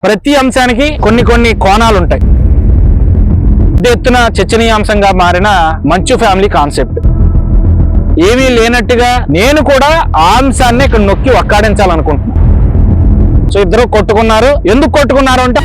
ప్రతి అంశానికి కొన్ని కోణాలు ఉంటాయి. పెద్ద ఎత్తున చర్చనీయాంశంగా మారిన మంచు ఫ్యామిలీ కాన్సెప్ట్ ఏమీ లేనట్టుగా నేను కూడా ఆ అంశాన్ని ఇక్కడ నొక్కి ఒక్కాడించాలనుకుంటున్నాను. సో ఇద్దరు కొట్టుకున్నారు. ఎందుకు కొట్టుకున్నారు అంటే,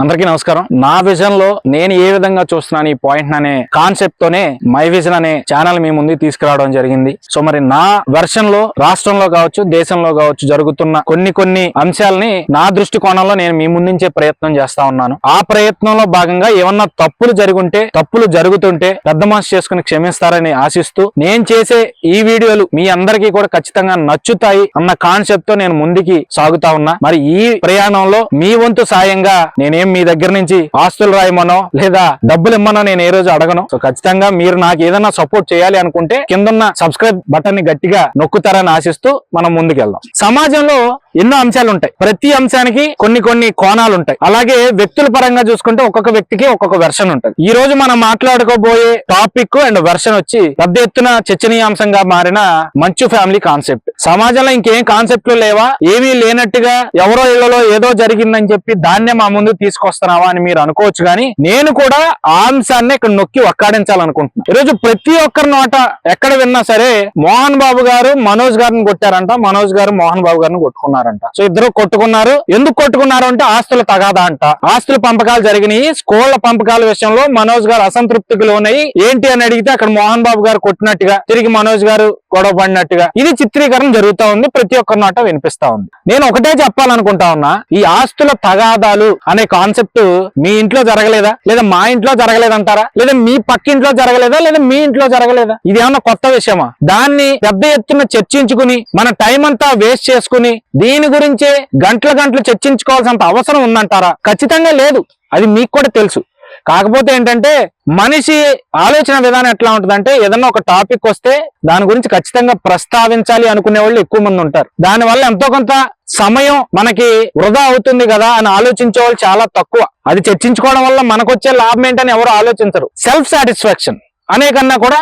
అందరికీ నమస్కారం. నా విజన్ లో నేను ఏ విధంగా చూస్తున్నాను ఈ పాయింట్ అనే కాన్సెప్ట్ తోనే మై విజన్ అనే ఛానల్ మీ ముందుకు తీసుకురావడం జరిగింది. సో మరి నా వెర్షన్ లో రాష్ట్రంలో కావచ్చు, దేశంలో కావచ్చు జరుగుతున్న కొన్ని అంశాలని నా దృష్టి కోణంలో నేను మీ ముందుంచే ప్రయత్నం చేస్తా ఉన్నాను. ఆ ప్రయత్నంలో భాగంగా ఏమన్నా తప్పులు జరుగుతుంటే పెద్ద మనసు చేసుకుని క్షమిస్తారని ఆశిస్తూ నేను చేసే ఈ వీడియోలు మీ అందరికీ కూడా ఖచ్చితంగా నచ్చుతాయి అన్న కాన్సెప్ట్ తో నేను ముందుకి సాగుతా ఉన్నా. మరి ఈ ప్రయాణంలో మీ వంతు సాయంగా నేనేం మీ దగ్గర నుంచి ఆస్తులు రాయమనో లేదా డబ్బులు ఇమ్మనో నేను ఏ రోజు అడగను. సో ఖచ్చితంగా మీరు నాకు ఏదైనా సపోర్ట్ చేయాలి అనుకుంటే కిందన్న సబ్స్క్రైబ్ బటన్ ని గట్టిగా నొక్కుతారని ఆశిస్తూ మనం ముందుకెళ్దాం. సమాజంలో ఎన్నో అంశాలు ఉంటాయి. ప్రతి అంశానికి కొన్ని కోణాలు ఉంటాయి. అలాగే వ్యక్తుల పరంగా చూసుకుంటే ఒక్కొక్క వ్యక్తికి ఒక్కొక్క వెర్షన్ ఉంటుంది. ఈ రోజు మనం మాట్లాడుకోబోయే టాపిక్ అండ్ వెర్షన్ వచ్చి పెద్ద ఎత్తున చర్చనీయాంశంగా మారిన మంచు ఫ్యామిలీ కాన్సెప్ట్. సమాజంలో ఇంకేం కాన్సెప్ట్లు లేవా, ఏమీ లేనట్టుగా ఎవరో ఇళ్లలో ఏదో జరిగిందని చెప్పి దాన్నే మా ముందు తీసుకొస్తున్నావా అని మీరు అనుకోవచ్చు. కానీ నేను కూడా ఆ అంశాన్ని ఇక్కడ నొక్కి ఒక్కాడించాలనుకుంటున్నాను. ఈరోజు ప్రతి ఒక్కరి నోట ఎక్కడ విన్నా సరే మోహన్ బాబు గారు మనోజ్ గారిని కొట్టారంట, మనోజ్ గారు మోహన్ బాబు గారిని కొట్టుకున్నారంట. సో ఇద్దరు కొట్టుకున్నారు. ఎందుకు కొట్టుకున్నారు అంటే ఆస్తుల తగాదా అంట. ఆస్తుల పంపకాలు జరిగినాయి. స్కూళ్ల పంపకాల విషయంలో మనోజ్ గారు అసంతృప్తికి లోనయి ఏంటి అని అడిగితే అక్కడ మోహన్ బాబు గారు కొట్టినట్టుగా తిరిగి మనోజ్ గారు గొడవ పడినట్టుగా ఇది చిత్రీకరణ జరుగుతా ఉంది. ప్రతి ఒక్కరి నోట వినిపిస్తా ఉంది. నేను ఒకటే చెప్పాలనుకుంటా ఉన్నా, ఈ ఆస్తుల తగాదాలు అనే కాన్సెప్ట్ మీ ఇంట్లో జరగలేదా, లేదా మా ఇంట్లో జరగలేదంటారా, లేదా మీ పక్కింట్లో జరగలేదా, లేదా మీ ఇంట్లో జరగలేదా? ఇది ఏమన్నా కొత్త విషయమా? దాన్ని పెద్ద ఎత్తున చర్చించుకుని మన టైం అంతా వేస్ట్ చేసుకుని దీని గురించే గంటలు చర్చించుకోవాల్సినంత అవసరం ఉందంటారా? ఖచ్చితంగా లేదు. అది మీకు కూడా తెలుసు. కాకపోతే ఏంటంటే మనిషి ఆలోచన విధానం ఎట్లా ఉంటుందంటే, ఏదన్నా ఒక టాపిక్ వస్తే దాని గురించి ఖచ్చితంగా ప్రస్తావించాలి అనుకునే వాళ్ళు ఎక్కువ మంది ఉంటారు. దానివల్ల ఎంతో కొంత సమయం మనకి వృధా అవుతుంది కదా అని ఆలోచించే వాళ్ళు చాలా తక్కువ. అది చర్చించుకోవడం వల్ల మనకొచ్చే లాభం ఏంటని ఎవరు ఆలోచించరు. సెల్ఫ్ సాటిస్ఫాక్షన్ అనే కన్నా కూడా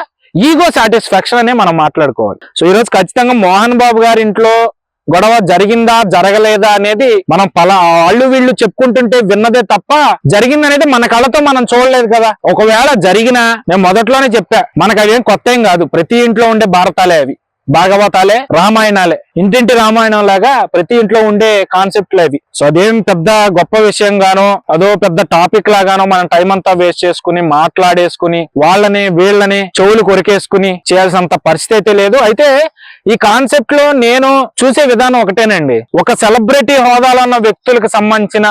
ఈగో సాటిస్ఫాక్షన్ అనే మనం మాట్లాడుకోవాలి. సో ఈరోజు ఖచ్చితంగా మోహన్ బాబు గారి ఇంట్లో గొడవ జరిగిందా జరగలేదా అనేది మనం వాళ్ళు వీళ్ళు చెప్పుకుంటుంటే విన్నదే తప్ప జరిగిందనేది మన కళ్ళతో మనం చూడలేదు కదా. ఒకవేళ జరిగినా నేను మొదట్లోనే చెప్పా, మనకు అవేం కొత్త ఏం కాదు. ప్రతి ఇంట్లో ఉండే భారతాలే అవి, భాగవతాలే, రామాయణాలే. ఇంటింటి రామాయణం లాగా ప్రతి ఇంట్లో ఉండే కాన్సెప్ట్లు అవి. సో అదేం పెద్ద గొప్ప విషయం గానో అదో పెద్ద టాపిక్ లాగానో మనం టైం అంతా వేస్ట్ చేసుకుని మాట్లాడేసుకుని వాళ్ళని వీళ్ళని చెవులు కొరికేసుకుని చేయాల్సినంత పరిస్థితి అయితే లేదు. అయితే ఈ కాన్సెప్ట్ లో నేను చూసే విధానం ఒకటేనండి. ఒక సెలబ్రిటీ హోదాలో ఉన్న వ్యక్తులకు సంబంధించిన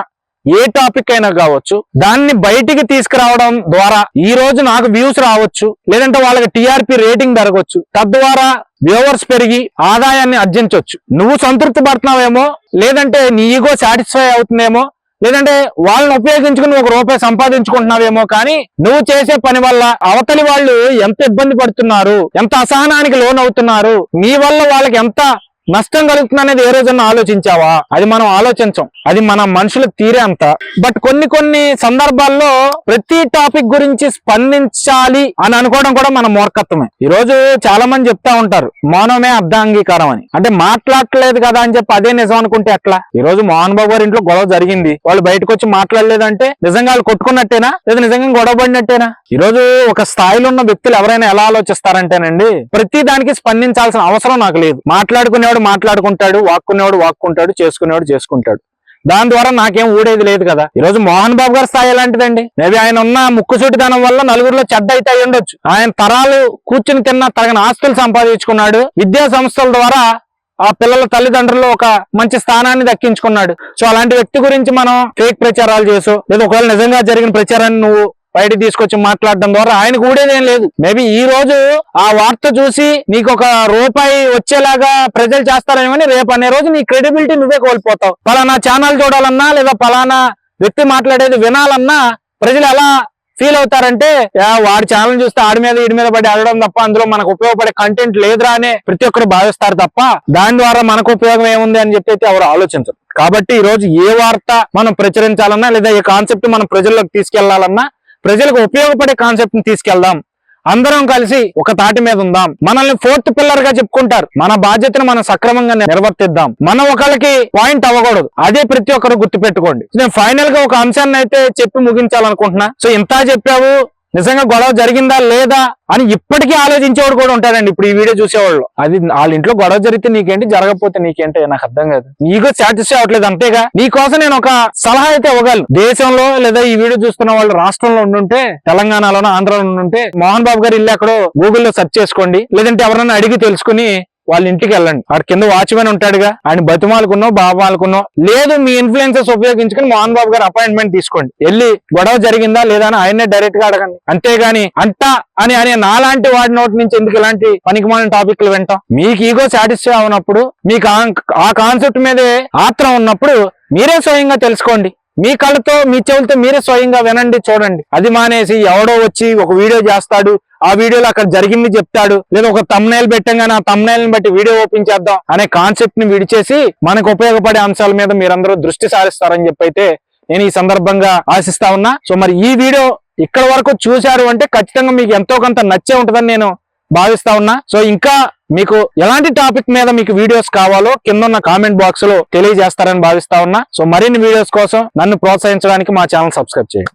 ఏ టాపిక్ అయినా కావచ్చు, దాన్ని బయటికి తీసుకురావడం ద్వారా ఈ రోజు నాకు వ్యూస్ రావచ్చు, లేదంటే వాళ్ళకి టీఆర్పీ రేటింగ్ పెరగవచ్చు, తద్వారా వ్యూవర్స్ పెరిగి ఆదాయాన్ని ఆర్జించవచ్చు. నువ్వు సంతృప్తి పడుతున్నావేమో, లేదంటే నీ ఈగో సాటిస్ఫై అవుతుందేమో, లేదంటే వాళ్ళని ఉపయోగించుకుని ₹1 సంపాదించుకుంటున్నావేమో. కానీ నువ్వు చేసే పని వల్ల అవతలి వాళ్ళు ఎంత ఇబ్బంది పడుతున్నారు, ఎంత అసహనానికి లోనవుతున్నారు, నీ వల్ల వాళ్ళకి ఎంత నష్టం కలుగుతుంది అనేది ఏ రోజన్నా ఆలోచించావా? అది మనం ఆలోచించం. అది మన మనుషుల తీరే అంత. బట్ కొన్ని సందర్భాల్లో ప్రతి టాపిక్ గురించి స్పందించాలి అని అనుకోవడం కూడా మన మూర్ఖత్వమే. ఈ రోజు చాలా మంది చెప్తా ఉంటారు మౌనమే అర్ధాంగీకారం అని. అంటే మాట్లాడలేదు కదా అని చెప్పి అదే నిజం అనుకుంటే ఎట్లా? ఈ రోజు మోహన్ బాబు గారి ఇంట్లో గొడవ జరిగింది, వాళ్ళు బయటకు వచ్చి మాట్లాడలేదంటే నిజంగా వాళ్ళు కొట్టుకున్నట్టేనా, లేదా నిజంగా గొడవ పడినట్టేనా? ఈ రోజు ఒక స్థాయిలో ఉన్న వ్యక్తులు ఎవరైనా ఎలా ఆలోచిస్తారంటేనండి, ప్రతి దానికి స్పందించాల్సిన అవసరం నాకు లేదు. మాట్లాడుకునేవాడు మాట్లాడుకుంటాడు, వాక్కునేవాడు వాక్కుంటాడు, చేసుకునేవాడు చేసుకుంటాడు. దాని ద్వారా నాకేం ఊడేది లేదు కదా. ఈ రోజు మోహన్ బాబు గారి స్థాయి ఎలాంటిదండి? మేబీ ఆయన ఉన్న ముక్కుసూటిదనం వల్ల నలుగురిలో చెడ్డ అయితే అయి ఉండొచ్చు. ఆయన తరాలు కూర్చుని తిన్న తగిన ఆస్తులు సంపాదించుకున్నాడు. విద్యా సంస్థల ద్వారా ఆ పిల్లల తల్లిదండ్రులు ఒక మంచి స్థానాన్ని దక్కించుకున్నాడు. సో అలాంటి వ్యక్తి గురించి మనం ఫేక్ ప్రచారాలు చేసో, లేదా ఒకవేళ నిజంగా జరిగిన ప్రచారాన్ని నువ్వు బయట తీసుకొచ్చి మాట్లాడడం ద్వారా ఆయనకు ఊడేదేం లేదు. మేబీ ఈ రోజు ఆ వార్త చూసి నీకు ₹1 వచ్చేలాగా ప్రజలు చేస్తారేమో, రేపు అనే రోజు నీ క్రెడిబిలిటీ నువ్వే కోల్పోతావు. పలానా ఛానల్ చూడాలన్నా, లేదా పలానా వ్యక్తి మాట్లాడేది వినాలన్నా ప్రజలు ఎలా ఫీల్ అవుతారంటే, వాడి ఛానల్ చూస్తే ఆడి మీద వీడి మీద పడి అడగడం తప్ప అందులో మనకు ఉపయోగపడే కంటెంట్ లేదురా అని ప్రతి ఒక్కరు భావిస్తారు తప్ప దాని ద్వారా మనకు ఉపయోగం ఏముంది అని చెప్పి అయితే ఎవరు ఆలోచించరు. కాబట్టి ఈ రోజు ఏ వార్త మనం ప్రచురించాలన్నా, లేదా ఏ కాన్సెప్ట్ మనం ప్రజల్లోకి తీసుకెళ్లాలన్నా ప్రజలకు ఉపయోగపడే కాన్సెప్ట్ ని తీసుకెళ్దాం అందరం కలిసి ఒక తాటి మీద ఉందాం. మనల్ని ఫోర్త్ పిల్లర్ గా చెప్పుకుంటారు. మన బాధ్యతను మనం సక్రమంగా నిర్వర్తిద్దాం. మనం ఒకరికి పాయింట్ అవ్వకూడదు. అదే ప్రతి ఒక్కరు గుర్తుపెట్టుకోండి. నేను ఫైనల్ గా ఒక అంశాన్ని అయితే చెప్పి ముగించాలనుకుంటున్నా. సో ఇంత చెప్పావు, నిజంగా గొడవ జరిగిందా లేదా అని ఇప్పటికీ ఆలోచించేవాడు కూడా ఉంటాడండి. ఇప్పుడు ఈ వీడియో చూసేవాళ్ళు, అది వాళ్ళ ఇంట్లో గొడవ జరిగితే నీకేంటి, జరగకపోతే నీకేంటి, నాకు అర్థం కాదు. నీకు సాటిస్ఫై అవ్వట్లేదు అంతేగా. నీకోసం నేను ఒక సలహా అయితే ఇవ్వగలను. దేశంలో లేదా ఈ వీడియో చూస్తున్న వాళ్ళు రాష్ట్రంలో ఉండుంటే, తెలంగాణలోనో ఆంధ్రాలో ఉండుంటే, మోహన్ బాబు గారు ఇల్లు ఎక్కడో గూగుల్లో సెర్చ్ చేసుకోండి. లేదంటే ఎవరైనా అడిగి తెలుసుకుని వాళ్ళ ఇంటికి వెళ్ళండి. అక్కడ కింద వాచ్మెన్ ఉంటాడుగా, ఆయన బతిమాలకున్నో బాబాలకున్నో, లేదు మీ ఇన్ఫ్లుయెన్సెస్ ఉపయోగించుకుని మోహన్ బాబు గారు అపాయింట్మెంట్ తీసుకోండి. వెళ్ళి గొడవ జరిగిందా లేదా అని ఆయన్నే డైరెక్ట్ గా అడగండి. అంతేగాని అంటా అని నాలాంటి వాడి నోటి నుంచి ఎందుకు ఇలాంటి పనికిమాలిన టాపిక్లు వింటాం? మీకు ఈగో సాటిస్ఫై అవునప్పుడు, మీకు ఆ కాన్సెప్ట్ మీదే ఆత్రం ఉన్నప్పుడు మీరే స్వయంగా తెలుసుకోండి. మీ కళ్ళతో మీ చెవులతో మీరే స్వయంగా వినండి, చూడండి. అది మానేసి ఎవడో వచ్చి ఒక వీడియో చేస్తాడు, ఆ వీడియోలో అక్కడ జరిగింది చెప్తాడు, లేదా ఒక తమ్నైల్ పెట్టంగానే ఆ తమ్నైల్ ని బట్టి వీడియో ఓపెన్ చేద్దాం అనే కాన్సెప్ట్ ని విడిచేసి మనకు ఉపయోగపడే అంశాల మీద మీరందరూ దృష్టి సారిస్తారని చెప్పి అయితే నేను ఈ సందర్భంగా ఆశిస్తా ఉన్నా. సో మరి ఈ వీడియో ఇక్కడ వరకు చూశారు అంటే ఖచ్చితంగా మీకు ఎంతో కొంత నచ్చే ఉంటుందని నేను భావిస్తా ఉన్నా. సో ఇంకా మీకు ఎలాంటి టాపిక్ మీద మీకు వీడియోస్ కావాలో కింద ఉన్న కామెంట్ బాక్స్ లో తెలియజేస్తారని భావిస్తా ఉన్నా. సో మరిన్ని వీడియోస్ కోసం నన్ను ప్రోత్సహించడానికి మా ఛానల్ సబ్స్క్రైబ్ చేయండి.